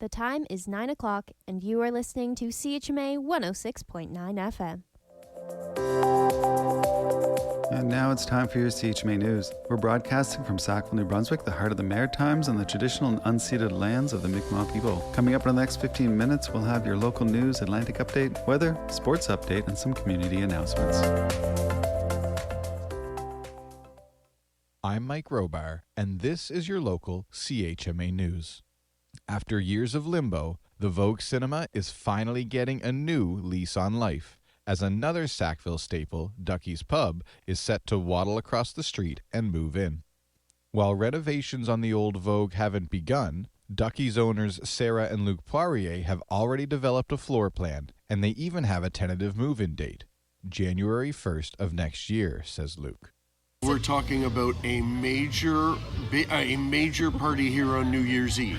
The time is 9 o'clock, and you are listening to CHMA 106.9 FM. And now it's time for your CHMA News. We're broadcasting from Sackville, New Brunswick, the heart of the Maritimes and the traditional and unceded lands of the Mi'kmaq people. Coming up in the next 15 minutes, we'll have your local news, Atlantic update, weather, sports update, and some community announcements. I'm Mike Robar, and this is your local CHMA News. After years of limbo, the Vogue Cinema is finally getting a new lease on life, as another Sackville staple, Ducky's Pub, is set to waddle across the street and move in. While renovations on the old Vogue haven't begun, Ducky's owners Sarah and Luc Poirier have already developed a floor plan, and they even have a tentative move-in date, January 1st of next year, says Luc. We're talking about a major party here on New Year's Eve,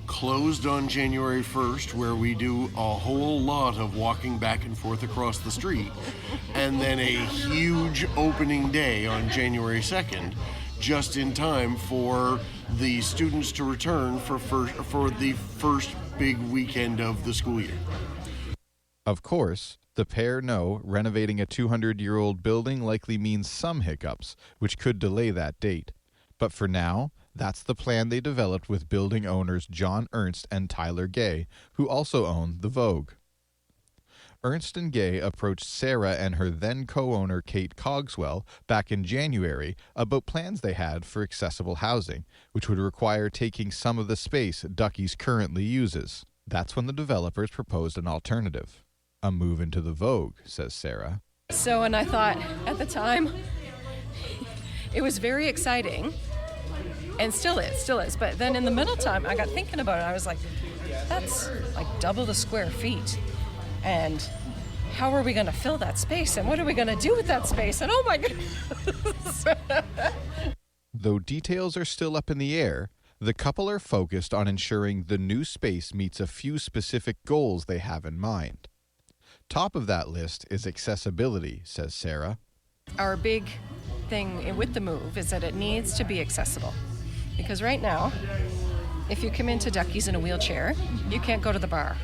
closed on January 1st, where we do a whole lot of walking back and forth across the street, and then a huge opening day on January 2nd, just in time for the students to return for the first big weekend of the school year. Of course, the pair know renovating a 200-year-old building likely means some hiccups, which could delay that date. But for now, that's the plan they developed with building owners John Ernst and Tyler Gay, who also own the Vogue. Ernst and Gay approached Sarah and her then co-owner Kate Cogswell back in January about plans they had for accessible housing, which would require taking some of the space Ducky's currently uses. That's when the developers proposed an alternative. A move into the Vogue, says Sarah. And I thought, at the time, it was very exciting, and still is. But then in the middle time, I got thinking about it. I was like, that's like double the square feet. And how are we going to fill that space? And what are we going to do with that space? And oh my goodness. Though details are still up in the air, the couple are focused on ensuring the new space meets a few specific goals they have in mind. Top of that list is accessibility, says Sarah. Our big thing with the move is that it needs to be accessible. Because right now, if you come into Ducky's in a wheelchair, you can't go to the bar.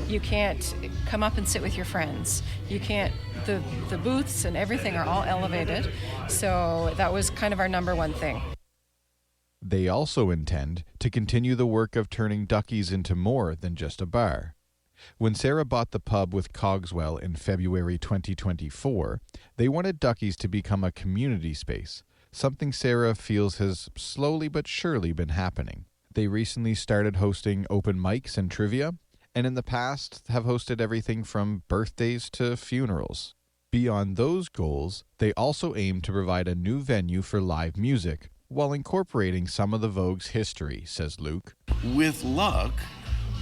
You can't come up and sit with your friends. You can't, the booths and everything are all elevated. So that was kind of our number one thing. They also intend to continue the work of turning Ducky's into more than just a bar. When Sarah bought the pub with Cogswell in February 2024, they wanted Ducky's to become a community space, something Sarah feels has slowly but surely been happening. They recently started hosting open mics and trivia, and in the past have hosted everything from birthdays to funerals. Beyond those goals, they also aim to provide a new venue for live music, while incorporating some of the Vogue's history, says Luc. With luck,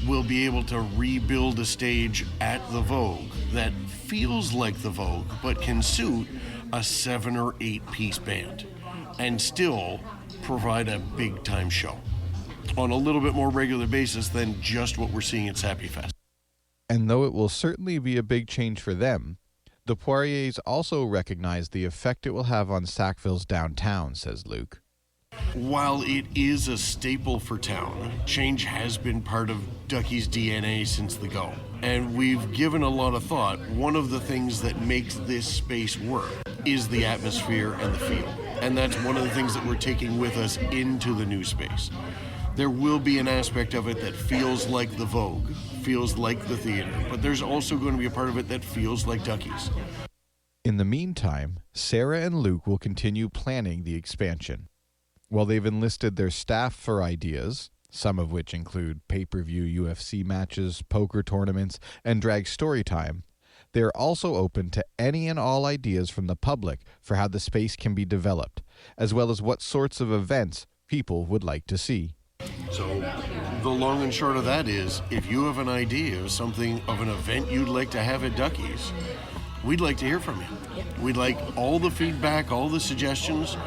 we'll be able to rebuild a stage at the Vogue that feels like the Vogue, but can suit a 7 or 8 piece band and still provide a big time show on a little bit more regular basis than just what we're seeing at Sappy Fest. And though it will certainly be a big change for them, the Poiriers also recognize the effect it will have on Sackville's downtown, says Luc. While it is a staple for town, change has been part of Ducky's DNA since the go. And we've given a lot of thought. One of the things that makes this space work is the atmosphere and the feel. And that's one of the things that we're taking with us into the new space. There will be an aspect of it that feels like the Vogue, feels like the theater, but there's also going to be a part of it that feels like Ducky's. In the meantime, Sarah and Luc will continue planning the expansion. While they've enlisted their staff for ideas, some of which include pay-per-view UFC matches, poker tournaments, and drag story time, they are also open to any and all ideas from the public for how the space can be developed, as well as what sorts of events people would like to see. So the long and short of that is, if you have an idea of something, of an event you'd like to have at Ducky's, we'd like to hear from you. We'd like all the feedback, all the suggestions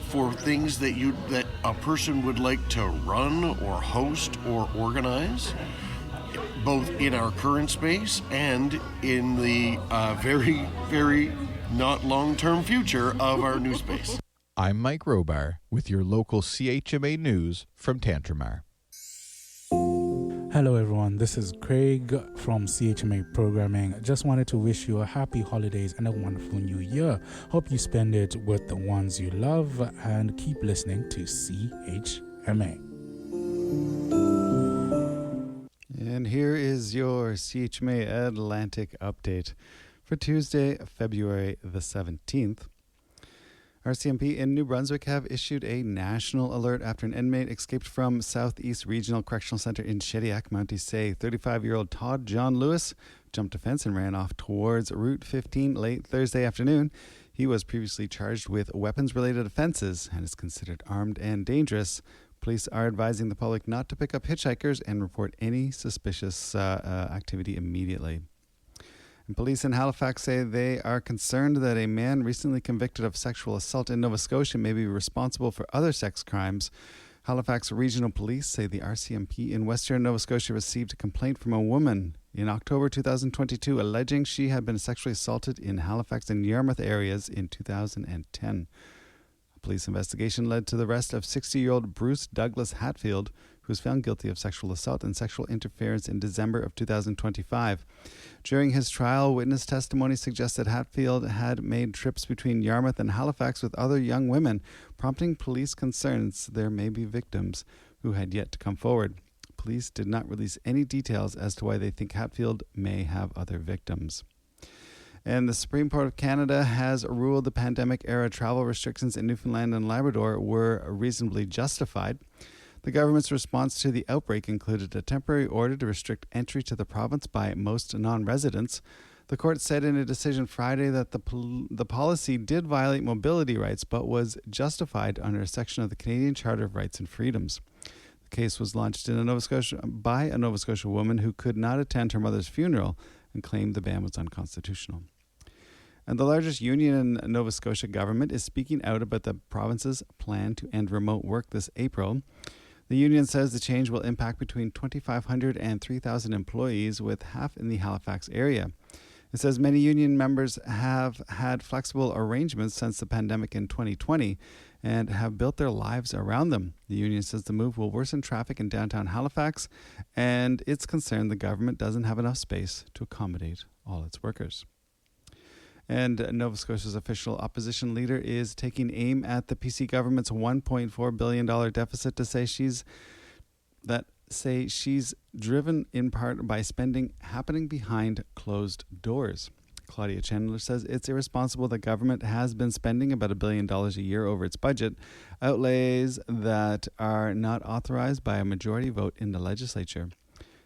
for things that a person would like to run or host or organize, both in our current space and in the very, very not long-term future of our new space. I'm Mike Robar with your local CHMA News from Tantramar. Hello everyone, this is Craig from CHMA Programming. Just wanted to wish you a happy holidays and a wonderful new year. Hope you spend it with the ones you love and keep listening to CHMA. And here is your CHMA Atlantic update for Tuesday, February the 17th. RCMP in New Brunswick have issued a national alert after an inmate escaped from Southeast Regional Correctional Centre in Shediac, Mount Isa. 35-year-old Todd John Lewis jumped a fence and ran off towards Route 15 late Thursday afternoon. He was previously charged with weapons-related offences and is considered armed and dangerous. Police are advising the public not to pick up hitchhikers and report any suspicious activity immediately. And police in Halifax say they are concerned that a man recently convicted of sexual assault in Nova Scotia may be responsible for other sex crimes. Halifax Regional Police say the RCMP in Western Nova Scotia received a complaint from a woman in October 2022 alleging she had been sexually assaulted in Halifax and Yarmouth areas in 2010. A police investigation led to the arrest of 60-year-old Bruce Douglas Hatfield, who was found guilty of sexual assault and sexual interference in December of 2025. During his trial, witness testimony suggests that Hatfield had made trips between Yarmouth and Halifax with other young women, prompting police concerns there may be victims who had yet to come forward. Police did not release any details as to why they think Hatfield may have other victims. And the Supreme Court of Canada has ruled the pandemic-era travel restrictions in Newfoundland and Labrador were reasonably justified. The government's response to the outbreak included a temporary order to restrict entry to the province by most non-residents. The court said in a decision Friday that the policy did violate mobility rights but was justified under a section of the Canadian Charter of Rights and Freedoms. The case was launched by a Nova Scotia woman who could not attend her mother's funeral and claimed the ban was unconstitutional. And the largest union in Nova Scotia government is speaking out about the province's plan to end remote work this April. The union says the change will impact between 2,500 and 3,000 employees, with half in the Halifax area. It says many union members have had flexible arrangements since the pandemic in 2020 and have built their lives around them. The union says the move will worsen traffic in downtown Halifax, and it's concerned the government doesn't have enough space to accommodate all its workers. And Nova Scotia's official opposition leader is taking aim at the PC government's $1.4 billion deficit to say she's driven in part by spending happening behind closed doors. Claudia Chandler says it's irresponsible that government has been spending about $1 billion a year over its budget, outlays that are not authorized by a majority vote in the legislature.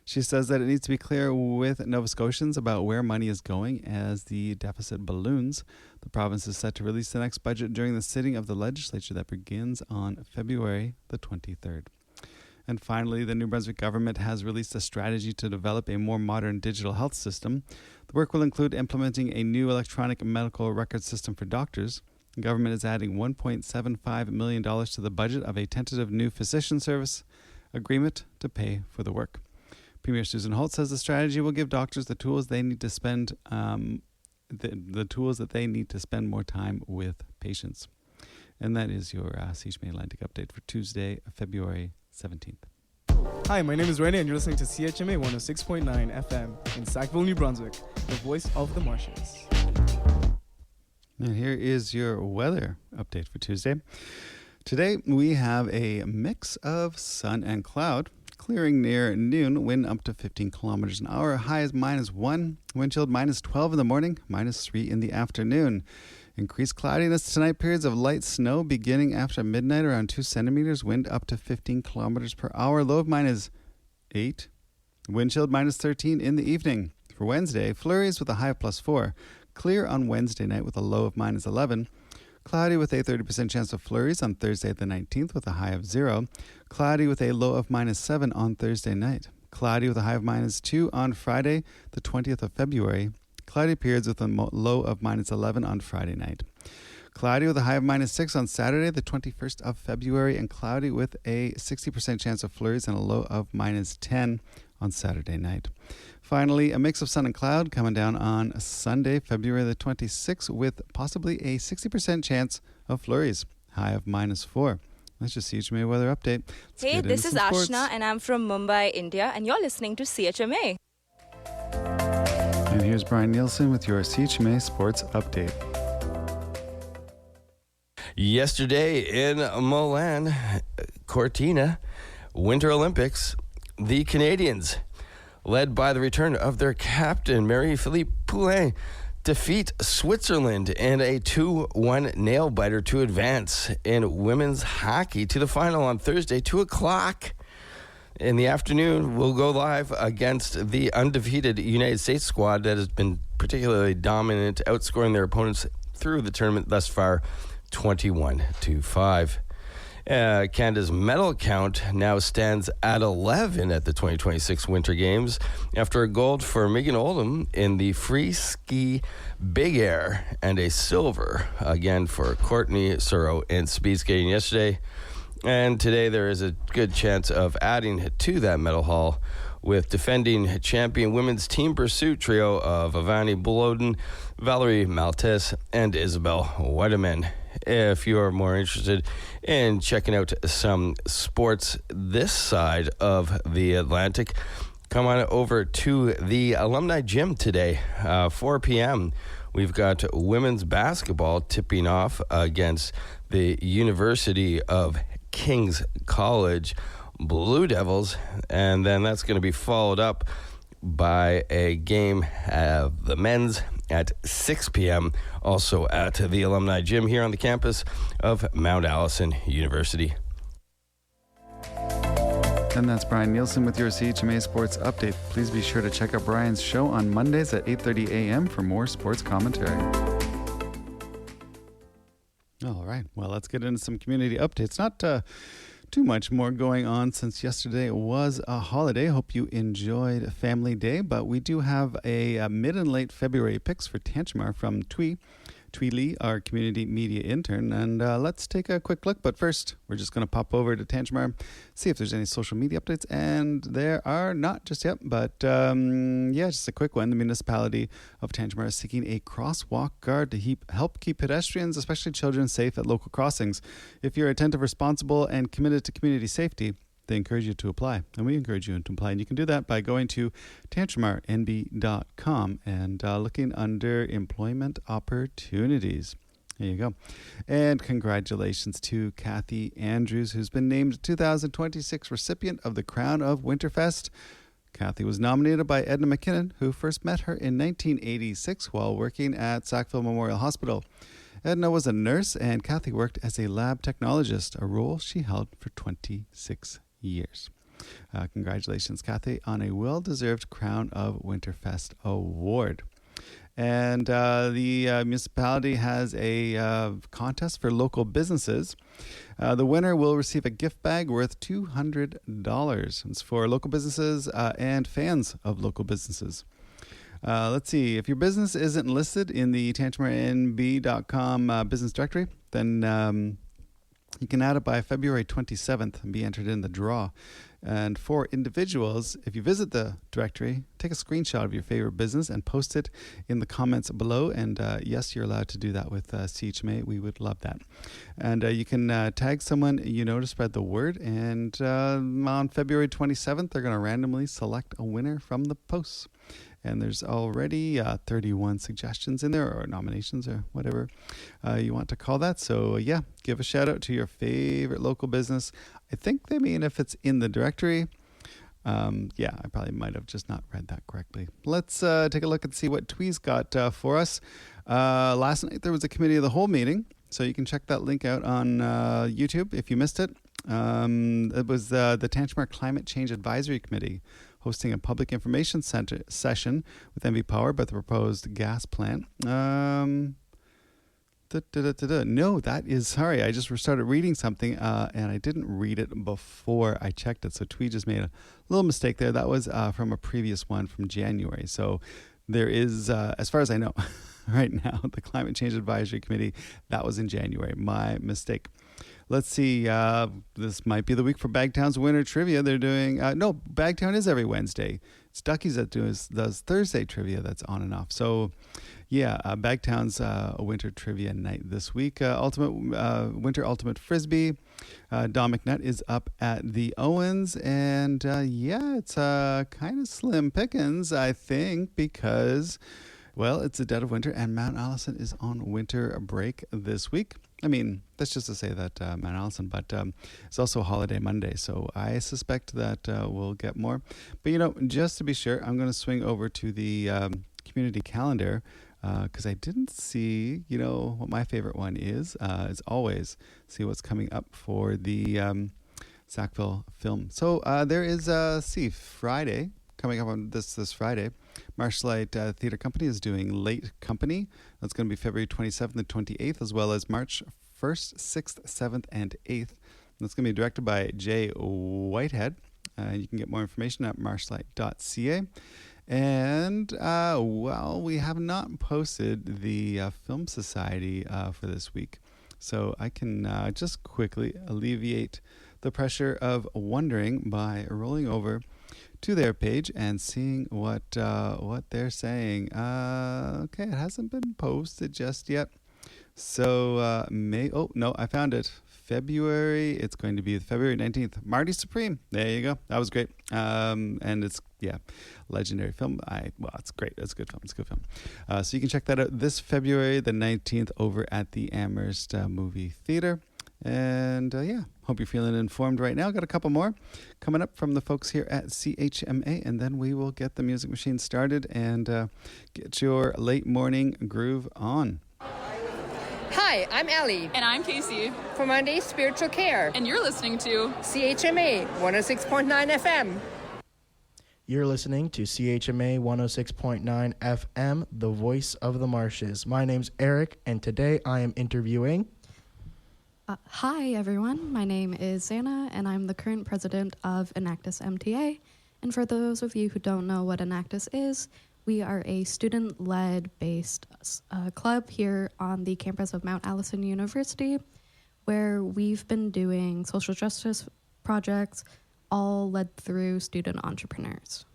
She says that it needs to be clear with Nova Scotians about where money is going as the deficit balloons. The province is set to release the next budget during the sitting of the legislature that begins on February the 23rd. And finally, the New Brunswick government has released a strategy to develop a more modern digital health system. The work will include implementing a new electronic medical record system for doctors. The government is adding $1.75 million to the budget of a tentative new physician service agreement to pay for the work. Premier Susan Holt says the strategy will give doctors the tools they need to spend the tools that they need to spend more time with patients. And that is your CHMA Atlantic update for Tuesday, February 17th. Hi, my name is Rennie, and you're listening to CHMA 106.9 FM in Sackville, New Brunswick, the voice of the Marshes. And here is your weather update for Tuesday. Today we have a mix of sun and cloud. Clearing near noon, wind up to 15 kilometers an hour. High is -1. Wind chilled -12 in the morning, -3 in the afternoon. Increased cloudiness tonight. Periods of light snow beginning after midnight, around 2 centimeters. Wind up to 15 kilometers per hour. Low of -8. Wind chilled -13 in the evening. For Wednesday, flurries with a high of +4. Clear on Wednesday night with a low of -11. Cloudy with a 30% chance of flurries on Thursday the 19th with a high of 0. Cloudy with a low of -7 on Thursday night. Cloudy with a high of -2 on Friday the 20th of February. Cloudy periods with a low of -11 on Friday night. Cloudy with a high of -6 on Saturday the 21st of February. And cloudy with a 60% chance of flurries and a low of -10 on Saturday night. Finally, a mix of sun and cloud coming down on Sunday, February the 26th, with possibly a 60% chance of flurries, high of -4. That's your CHMA weather update. Let's Hey, get this into is some sports. Ashna and I'm from Mumbai, India, and you're listening to CHMA. And here's Brian Nielsen with your CHMA sports update. Yesterday in Milan, Cortina, Winter Olympics, the Canadians, led by the return of their captain, Marie-Philippe Poulin, defeat Switzerland in a 2-1 nail-biter to advance in women's hockey to the final on Thursday, 2 o'clock. In the afternoon, we'll go live against the undefeated United States squad that has been particularly dominant, outscoring their opponents through the tournament thus far, 21-5. Canada's medal count now stands at 11 at the 2026 Winter Games after a gold for Megan Oldham in the free ski big air and a silver again for Courtney Suro in speed skating yesterday. And today there is a good chance of adding to that medal haul with defending champion women's team pursuit trio of Avani Bloden, Valerie Maltese, and Isabel Weideman. If you are more interested in checking out some sports this side of the Atlantic, come on over to the Alumni Gym today, 4 p.m. We've got women's basketball tipping off against the University of King's College Blue Devils, and then that's going to be followed up by a game of the men's at 6 p.m. also at the Alumni Gym here on the campus of Mount Allison University. And that's Brian Nielsen with your CHMA Sports Update. Please be sure to check out Brian's show on Mondays at 8:30 a.m. for more sports commentary. All right, well, let's get into some community updates. Not too much more going on since yesterday was a holiday. Hope you enjoyed Family Day, but we do have a mid and late February picks for Tantramar from Twee Lee, our community media intern, and let's take a quick look. But first, we're just going to pop over to Tantramar, see if there's any social media updates, and there are not just yet, but just a quick one. The municipality of Tantramar is seeking a crosswalk guard to help keep pedestrians, especially children, safe at local crossings. If you're attentive, responsible, and committed to community safety, they encourage you to apply, and we encourage you to apply. And you can do that by going to tantramarnb.com and looking under employment opportunities. There you go. And congratulations to Kathy Andrews, who's been named 2026 recipient of the Crown of Winterfest. Kathy was nominated by Edna McKinnon, who first met her in 1986 while working at Sackville Memorial Hospital. Edna was a nurse, and Kathy worked as a lab technologist, a role she held for 26 years. Congratulations, Kathy, on a well-deserved Crown of Winterfest award. And the municipality has a contest for local businesses. The winner will receive a gift bag worth $200. It's for local businesses and fans of local businesses. Let's see. If your business isn't listed in the tantramarnb.com business directory, then you can add it by February 27th and be entered in the draw. And for individuals, if you visit the directory, take a screenshot of your favorite business and post it in the comments below. And yes, you're allowed to do that with CHMA. We would love that. And you can tag someone you know to spread the word. And on February 27th, they're going to randomly select a winner from the posts. And there's already 31 suggestions in there, or nominations, or whatever you want to call that. So yeah, give a shout out to your favorite local business. I think they mean if it's in the directory. I probably might have just not read that correctly. Let's take a look and see what Twee's got for us. Last night there was a committee of the whole meeting, so you can check that link out on YouTube if you missed it. It was the Tantramar Climate Change Advisory Committee hosting a public information session with MV Power about the proposed gas plant. No, that is, sorry, I just started reading something and I didn't read it before I checked it. So Twee just made a little mistake there. That was from a previous one from January. So there is, as far as I know, right now, the Climate Change Advisory Committee, that was in January. My mistake. Let's see. This might be the week for Bagtown's Winter Trivia. They're doing... Bagtown is every Wednesday. it's Duckies that does Thursday trivia that's on and off. So, yeah, Bagtown's a winter trivia night this week. Winter Ultimate Frisbee. Don McNutt is up at the Owens, and it's kind of slim pickings, I think, because, well, it's the dead of winter, and Mount Allison is on winter break this week. I mean, that's just to say that Mount Allison, but it's also Holiday Monday, so I suspect that we'll get more. But, just to be sure, I'm going to swing over to the community calendar because I didn't see, what my favorite one is. As always, see what's coming up for the Sackville film. So there is Friday, coming up on this Friday. Marshlight Theatre Company is doing Late Company. That's going to be February 27th and 28th, as well as March 1st, 6th, 7th, and 8th. That's going to be directed by Jay Whitehead. You can get more information at marshlight.ca. And, we have not posted the Film Society for this week. So I can just quickly alleviate the pressure of wondering by rolling over to their page and seeing what they're saying. Okay, it hasn't been posted just yet. So I found it. It's going to be February 19th. Marty Supreme. There you go. That was great. And it's, legendary film. It's great. It's a good film. It's a good film. So you can check that out this February the 19th over at the Amherst Movie Theater. And hope you're feeling informed right now. Got a couple more coming up from the folks here at CHMA, and then we will get the music machine started and get your late morning groove on. Hi, I'm Ellie. And I'm Casey. From Monday Spiritual Care. And you're listening to CHMA 106.9 FM. You're listening to CHMA 106.9 FM, the voice of the marshes. My name's Eric, and today I am interviewing... Hi, everyone. My name is Xana, and I'm the current president of Enactus MTA. And for those of you who don't know what Enactus is, we are a student-led based club here on the campus of Mount Allison University, where we've been doing social justice projects, all led through student entrepreneurs.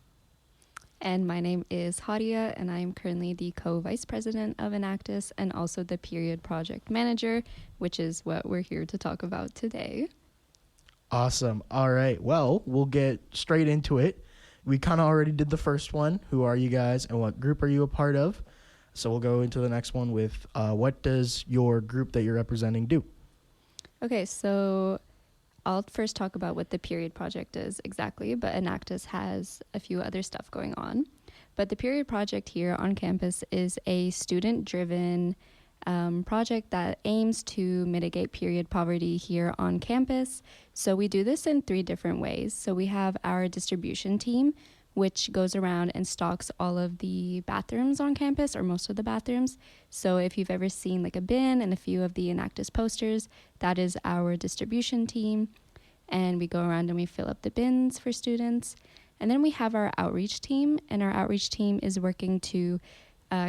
And my name is Hadia, and I am currently the co-vice president of Enactus and also the period project manager, which is what we're here to talk about today. Awesome. All right. Well, we'll get straight into it. We kind of already did the first one. Who are you guys and what group are you a part of? So we'll go into the next one with what does your group that you're representing do? Okay, so I'll first talk about what the period project is exactly, but Enactus has a few other stuff going on. But the period project here on campus is a student-driven project that aims to mitigate period poverty here on campus. So we do this in 3 different ways. So we have our distribution team, which goes around and stocks all of the bathrooms on campus, or most of the bathrooms. So if you've ever seen like a bin and a few of the Enactus posters, that is our distribution team. And we go around and we fill up the bins for students. And then we have our outreach team, and our outreach team is working to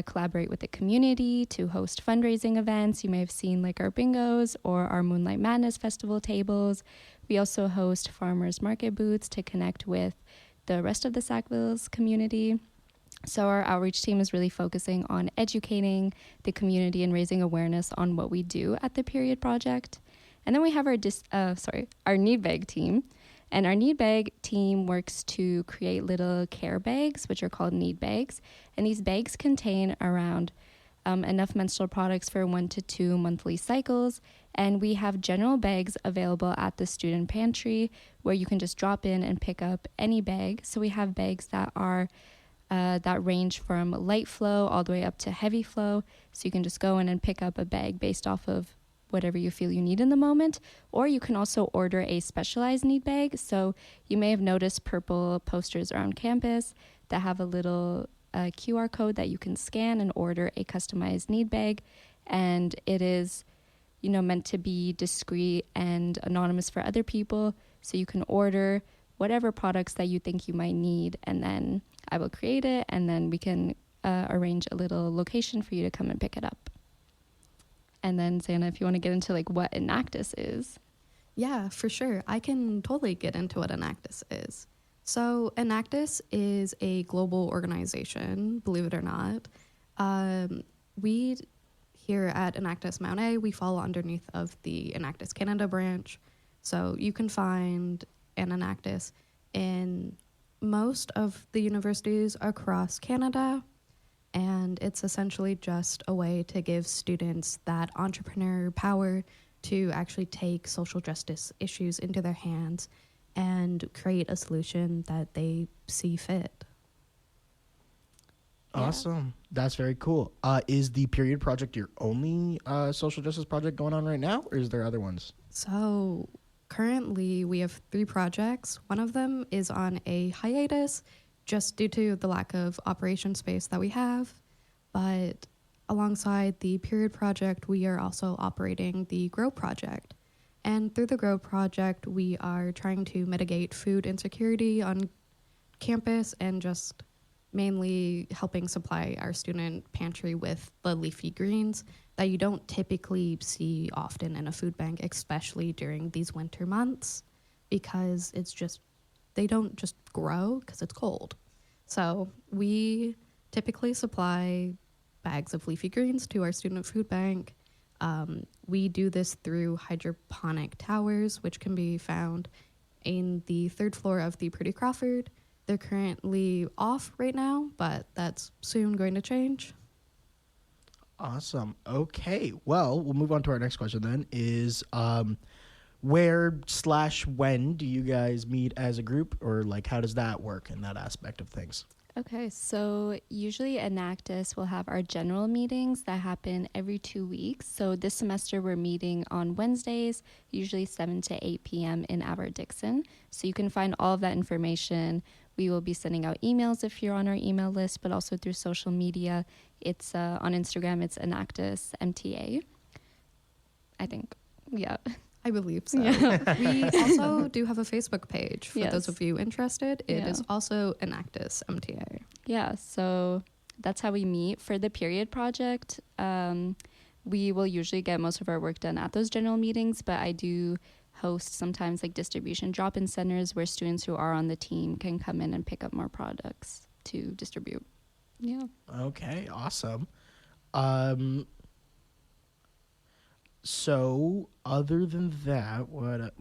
collaborate with the community to host fundraising events. You may have seen like our bingos or our Moonlight Madness festival tables. We also host farmers market booths to connect with the rest of the Sackville's community. So our outreach team is really focusing on educating the community and raising awareness on what we do at the Period Project. And then we have our need bag team. And our need bag team works to create little care bags, which are called need bags. And these bags contain around enough menstrual products for 1 to 2 monthly cycles. And we have general bags available at the student pantry where you can just drop in and pick up any bag. So we have bags that are that range from light flow all the way up to heavy flow. So you can just go in and pick up a bag based off of whatever you feel you need in the moment. Or you can also order a specialized need bag. So you may have noticed purple posters around campus that have a little QR code that you can scan and order a customized need bag. And it is, meant to be discreet and anonymous for other people. So you can order whatever products that you think you might need, and then I will create it, and then we can arrange a little location for you to come and pick it up. And then, Xana, if you want to get into like what Enactus is. Yeah, for sure. I can totally get into what Enactus is. So Enactus is a global organization, believe it or not. We here at Enactus Mount A, we fall underneath of the Enactus Canada branch. So you can find an Enactus in most of the universities across Canada. And it's essentially just a way to give students that entrepreneur power to actually take social justice issues into their hands and create a solution that they see fit. Awesome. That's very cool. Is the Period Project your only social justice project going on right now, or is there other ones? So currently we have 3 projects. One of them is on a hiatus just due to the lack of operation space that we have. But alongside the Period Project, we are also operating the Grow Project. And through the Grow Project, we are trying to mitigate food insecurity on campus and just mainly helping supply our student pantry with the leafy greens that you don't typically see often in a food bank, especially during these winter months, because it's just, they don't just grow because it's cold. So we typically supply bags of leafy greens to our student food bank. We do this through hydroponic towers, which can be found in the 3rd floor of the Purdy Crawford. They're currently off right now, but that's soon going to change. Awesome. Okay. Well, we'll move on to our next question then is where/when do you guys meet as a group, or like how does that work in that aspect of things? Okay, so usually Enactus will have our general meetings that happen every 2 weeks. So this semester we're meeting on Wednesdays, usually 7 to 8 p.m. in Aberdixon. So you can find all of that information. We will be sending out emails if you're on our email list, but also through social media. It's on Instagram, it's Enactus MTA. I think, yeah. I believe so. Yeah. We also do have a Facebook page for Yes. those of you interested. It Yeah. is also Enactus MTA. Yeah, so that's how we meet. For the Period Project, we will usually get most of our work done at those general meetings, but I do host sometimes like distribution drop-in centers where students who are on the team can come in and pick up more products to distribute. Yeah. Okay, awesome. So other than that, what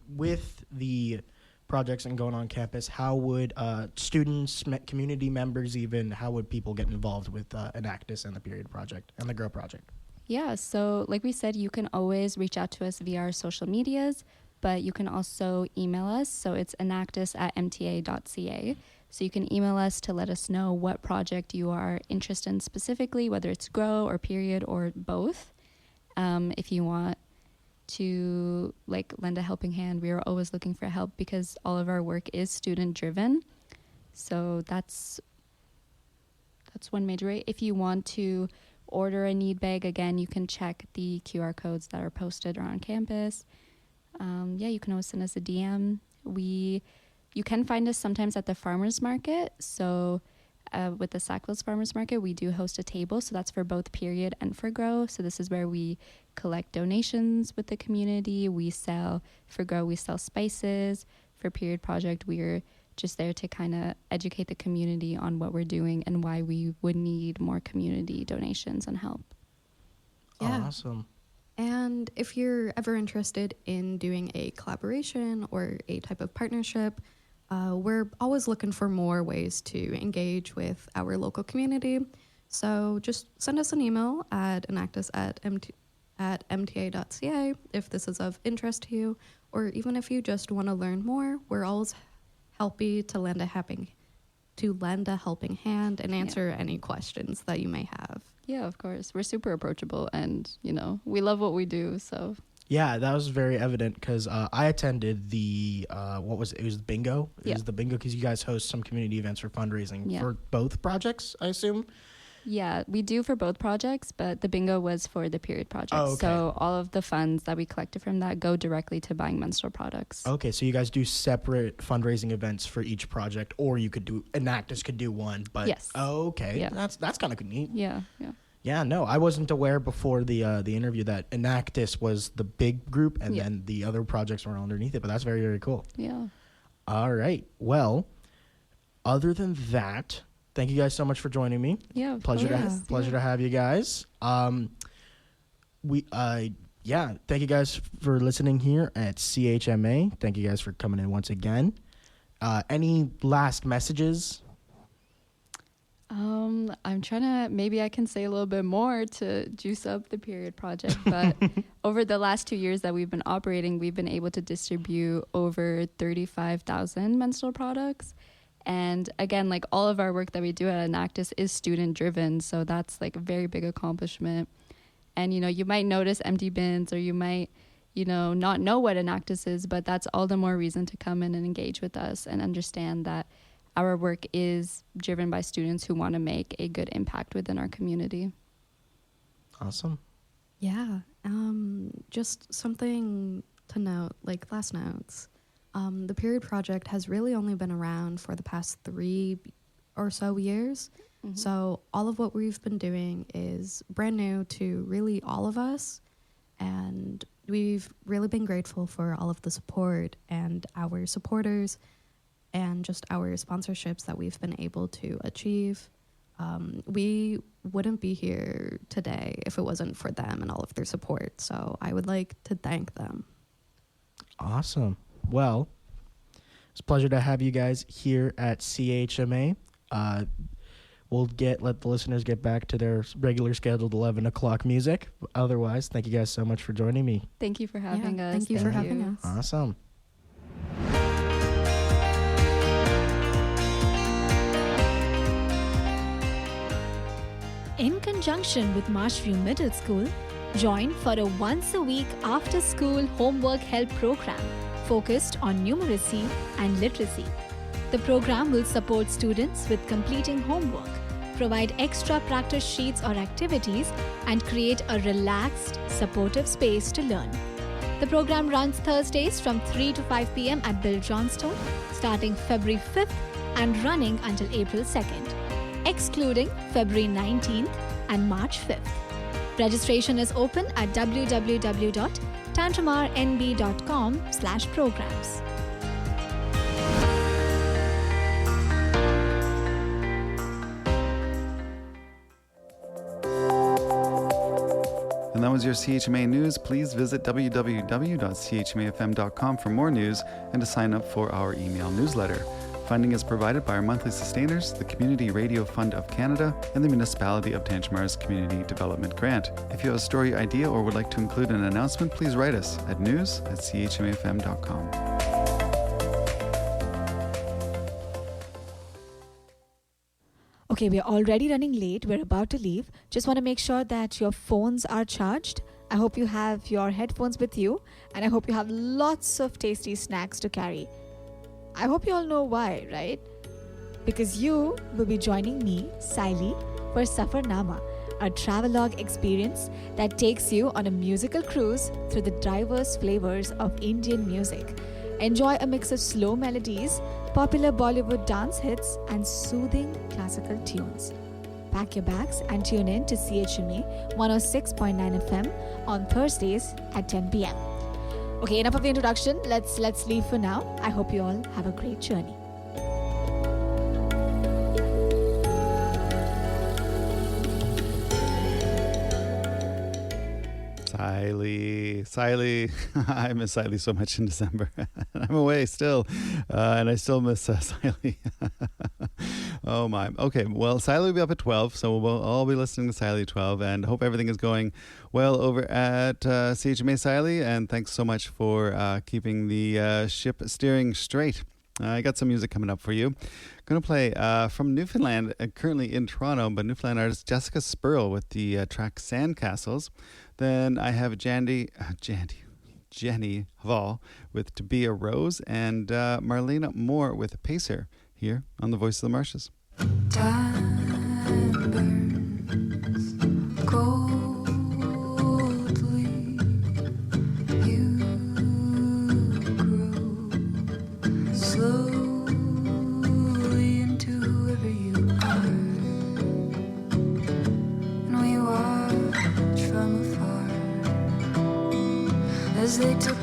with the projects and going on campus, how would students, community members, even how would people get involved with Enactus and the Period Project and the Grow Project? Yeah, so like we said, you can always reach out to us via our social medias, but you can also email us. So it's enactus@mta.ca. So you can email us to let us know what project you are interested in specifically, whether it's Grow or Period or both. If you want to like lend a helping hand, we are always looking for help because all of our work is student driven. So that's one major way. If you want to order a need bag, again, you can check the QR codes that are posted around campus. Yeah, you can always send us a DM. You can find us sometimes at the farmers market. So with the Sackville's Farmers Market, we do host a table. So that's for both Period and for Grow. So this is where we collect donations with the community. We sell, for Grow, we sell spices. For Period Project, we're just there to kind of educate the community on what we're doing and why we would need more community donations and help. Yeah. Awesome. And if you're ever interested in doing a collaboration or a type of partnership, we're always looking for more ways to engage with our local community. So just send us an email at enactus@mta.ca if this is of interest to you, or even if you just want to learn more. We're always happy to lend a helping hand and answer any questions that you may have. Yeah, of course. We're super approachable and, we love what we do, so. Yeah, that was very evident because I attended the, it was the bingo? It was the bingo because you guys host some community events for fundraising for both projects, I assume? Yeah, we do for both projects, but the bingo was for the Period Project. Oh, okay. So all of the funds that we collected from that go directly to buying menstrual products. Okay, so you guys do separate fundraising events for each project, or you could do, Enactus could do one, but... Yes. Oh, okay. Yeah. That's kind of neat. Yeah. Yeah, no, I wasn't aware before the interview that Enactus was the big group and then the other projects were underneath it, but that's very, very cool. Yeah. All right. Well, other than that, thank you guys so much for joining me. Yeah, pleasure to have you guys. Thank you guys for listening here at CHMA. Thank you guys for coming in once again. Any last messages? I'm trying to, maybe I can say a little bit more to juice up the period project, but over the last 2 years that we've been operating, we've been able to distribute over 35,000 menstrual products. And again, like all of our work that we do at Enactus is student driven. So that's like a very big accomplishment. And, you know, you might notice empty bins or you might, you know, not know what Enactus is, but that's all the more reason to come in and engage with us and understand that our work is driven by students who want to make a good impact within our community. Awesome. Yeah. Just something to note, like last notes. The Period Project has really only been around for the past 3 or so years. Mm-hmm. So all of what we've been doing is brand new to really all of us. And we've really been grateful for all of the support and our supporters and just our sponsorships that we've been able to achieve. We wouldn't be here today if it wasn't for them and all of their support. So I would like to thank them. Awesome. Well, it's a pleasure to have you guys here at CHMA. We'll let the listeners get back to their regular scheduled 11 o'clock music. Otherwise, thank you guys so much for joining me. Thank you for having us. Thank you for having us. Awesome. In conjunction with Marshview Middle School, join for a once-a-week after-school homework help program focused on numeracy and literacy. The program will support students with completing homework, provide extra practice sheets or activities, and create a relaxed, supportive space to learn. The program runs Thursdays from 3 to 5 p.m. at Bill Johnstone, starting February 5th and running until April 2nd, excluding February 19th and March 5th. Registration is open at www.tantramarnb.com/programs. And that was your CHMA news. Please visit www.chmafm.com for more news and to sign up for our email newsletter. Funding is provided by our monthly sustainers, the Community Radio Fund of Canada, and the Municipality of Tantramara's Community Development Grant. If you have a story idea or would like to include an announcement, please write us at news@chmafm.com. Okay, we're already running late. We're about to leave. Just want to make sure that your phones are charged. I hope you have your headphones with you, and I hope you have lots of tasty snacks to carry. I hope you all know why, right? Because you will be joining me, Saili, for Safarnama, a travelogue experience that takes you on a musical cruise through the diverse flavors of Indian music. Enjoy a mix of slow melodies, popular Bollywood dance hits, and soothing classical tunes. Pack your bags and tune in to CHMA 106.9 FM on Thursdays at 10 p.m. Okay, enough of the introduction. Let's leave for now. I hope you all have a great journey. Siley. I miss Siley so much in December. I'm away still, and I still miss Siley. Oh my. Okay, well, Siley will be up at 12, so we'll all be listening to Siley 12, and hope everything is going well over at CHMA Siley, and thanks so much for keeping the ship steering straight. I got some music coming up for you. Going to play from Newfoundland, currently in Toronto, but Newfoundland artist Jessica Spurl with the track Sandcastles. Then I have Jenny Hall with To Be a Rose, and Marlena Moore with Pacer here on The Voice of the Marshes. Time burns coldly. You grow slowly into whoever you are, and we watch from afar as they took